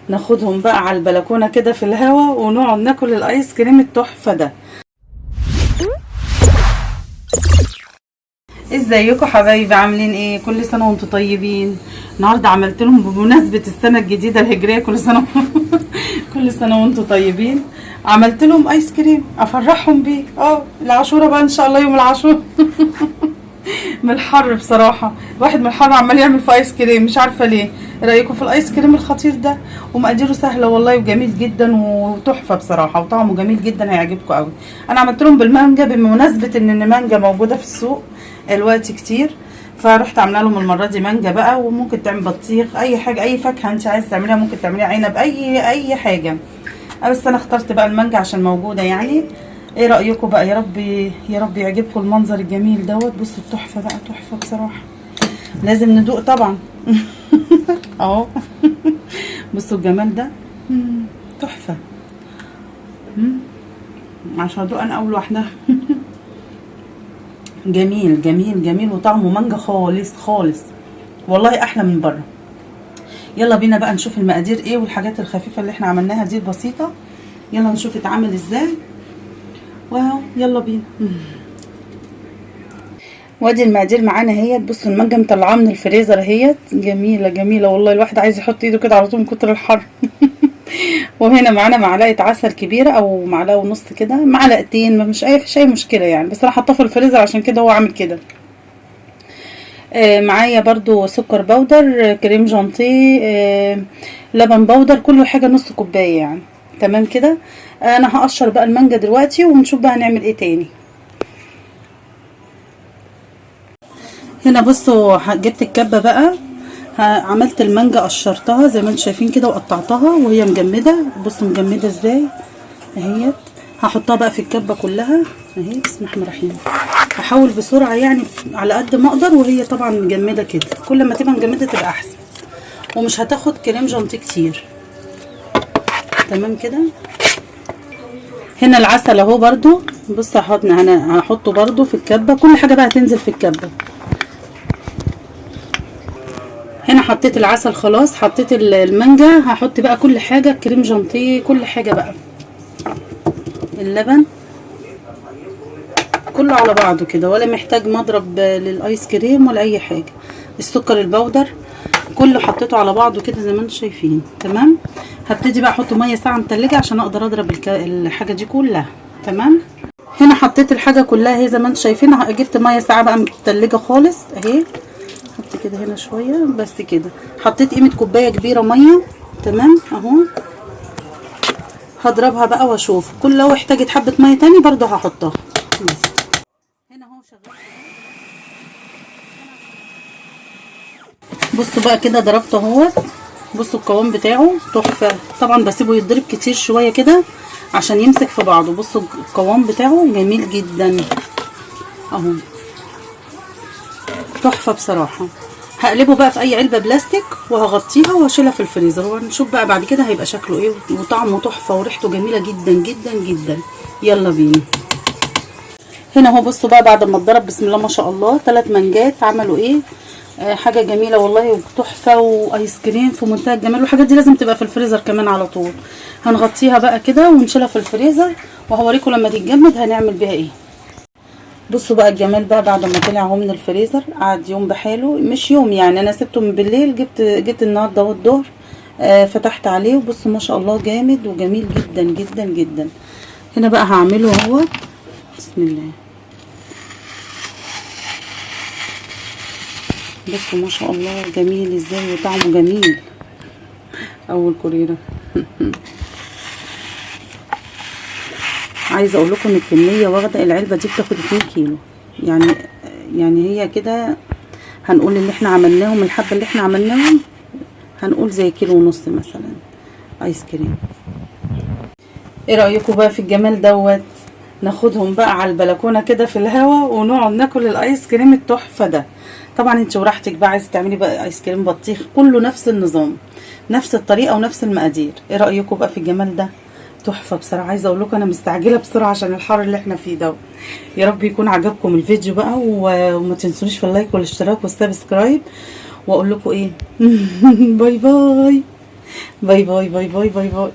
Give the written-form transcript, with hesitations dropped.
ناخدهم بقى على البلكونه كده في الهوا ونقعد ناكل الايس كريم التحفه ده. ازيكم حبايبي، عاملين ايه؟ كل سنه وانتم طيبين. النهارده عملت لهم بمناسبه السنه الجديده الهجريه كل سنه كل سنه وانتم طيبين. عملت لهم ايس كريم افرحهم بيه. العاشوره بقى ان شاء الله، يوم العاشوره من الحر بصراحه، الواحد من الحر عمال يعمل في ايس كريم، مش عارفه ليه. ايه رايكم في الايس كريم الخطير ده؟ ومقاديره سهله والله وجميل جدا وتحفه بصراحه، وطعمه جميل جدا، هيعجبكم قوي. انا عملت لهم بالمانجا بمناسبه ان المانجا موجوده في السوق الوقت كتير، فرحت عامله لهم المره دي مانجا بقى. وممكن تعمل بطيخ، اي حاجه، اي فاكهه انت عايز تعمليها، ممكن تعمليها عنب، اي حاجه. بس انا اخترت بقى المانجا عشان موجوده يعني. ايه رايكم بقى؟ يا رب يا رب يعجبكم المنظر الجميل دوت. بصوا التحفه بقى، تحفه بصراحه، لازم ندوق طبعا. اهو بصوا الجمال ده، تحفه. عشان ادوق انا اول واحده. جميل جميل جميل، وطعمه مانجا خالص خالص والله، احلى من بره. يلا بينا بقى نشوف المقادير ايه، والحاجات الخفيفه اللي احنا عملناها دي البسيطه. يلا نشوف اتعمل ازاي. واو يلا بينا. وادي المقادير معانا اهيت. بصوا المانجا مطلعاها من الفريزر اهيت، جميله جميله والله، الواحد عايز يحط ايده كده على طول من كتر الحر. وهنا معانا معلقه عسل كبيره او معلقه ونص كده، معلقتين، ما مش فيش اي مشكله يعني، بس انا حاطاه في الفريزر عشان كده هو عامل كده. معايا برضو سكر بودر، كريم جانتيه، لبن بودر، كل حاجه نص كوبايه يعني. تمام كده. انا هقشر بقى المانجا دلوقتي ونشوف بقى هنعمل ايه تاني. هنا بصوا جبت الكبه بقى، عملت المانجا، قشرتها زي ما انتم شايفين كده وقطعتها وهي مجمده. بصوا مجمده ازاي اهيت. هحطها بقى في الكبه كلها اهي. بسم الله الرحمن الرحيم. هحاول بسرعه يعني على قد ما اقدر، وهي طبعا مجمده كده، كل ما تبقى مجمده تبقى احسن، ومش هتاخد كريم جانتيه كتير. تمام كده. هنا العسل اهو برضو. بص انا هحطه برضو في الكبه، كل حاجه بقى هتنزل في الكبه. هنا حطيت العسل خلاص، حطيت المانجا، هحط بقى كل حاجه، كريم جانتيه، كل حاجه بقى، اللبن كله على بعضه كده، ولا محتاج مضرب للايس كريم ولا اي حاجه. السكر البودر كله حطيته على بعضه كده زي ما انتم شايفين. تمام. هبتدي بقى احط ميه ساقعه متلجه عشان اقدر اضرب الحاجه دي كلها. تمام. هنا حطيت الحاجه كلها اهي زي ما انتم شايفين، جبت ميه ساقعه بقى متلجه خالص اهي. حط كده هنا شويه بس كده، حطيت قيمه كوبايه كبيره ميه. تمام اهو. هضربها بقى واشوف، كل لو احتاجت حبه ميه تاني برضو هحطها. بس هنا اهو شغال. بصوا بقى كده ضربته اهوت. بصوا القوام بتاعه تحفه. طبعا بسيبه يتضرب كتير شويه كده عشان يمسك في بعضه. بصوا القوام بتاعه جميل جدا اهو، تحفه بصراحه. هقلبه بقى في اي علبه بلاستيك وهغطيها واشيلها في الفريزر، ونشوف بقى بعد كده هيبقى شكله ايه. وطعمه تحفه وريحته جميله جدا جدا جدا. يلا بينا. هنا اهو بصوا بقى بعد ما اتضرب، بسم الله ما شاء الله، 3 مانجات عملوا ايه. حاجه جميله والله وتحفه، وايس كريم في منتهى الجمال. والحاجات دي لازم تبقى في الفريزر كمان على طول. هنغطيها بقى كده ونشيلها في الفريزر، وهوريكم لما تتجمد هنعمل بيها ايه. بصوا بقى الجمال بقى بعد ما طلع اهو من الفريزر، قعد يوم بحاله، مش يوم يعني، انا سبته من بالليل، جبت النهارده اهو الظهر. فتحت عليه وبصوا ما شاء الله جامد وجميل جدا جدا جدا. هنا بقى هعمله اهو. بسم الله. بصوا ما شاء الله جميل ازاي وطعمه جميل. اول كوريرة. عايزه اقول لكم ان الكميه واخده، العلبه دي بتاخد 2 كيلو يعني هي كده. هنقول اللي احنا عملناهم، الحبه اللي احنا عملناهم هنقول زي 1.5 كيلو مثلا ايس كريم. ايه رايكم بقى في الجمال دوت؟ ناخدهم بقى على البلكونه كده في الهوا ونقعد ناكل الايس كريم التحفه ده. طبعا انت وراحتك بقى، عايزه تعملي بقى ايس كريم بطيخ، كله نفس النظام، نفس الطريقه ونفس المقادير. ايه رايكم بقى في الجمال ده؟ تحفه بصراحه. عايزه اقول لكم انا مستعجله بسرعه عشان الحر اللي احنا فيه ده. يا رب يكون عجبكم الفيديو بقى، وما تنسونيش في اللايك والاشتراك والسبسكرايب. واقول لكم ايه. باي باي. باي باي باي باي باي باي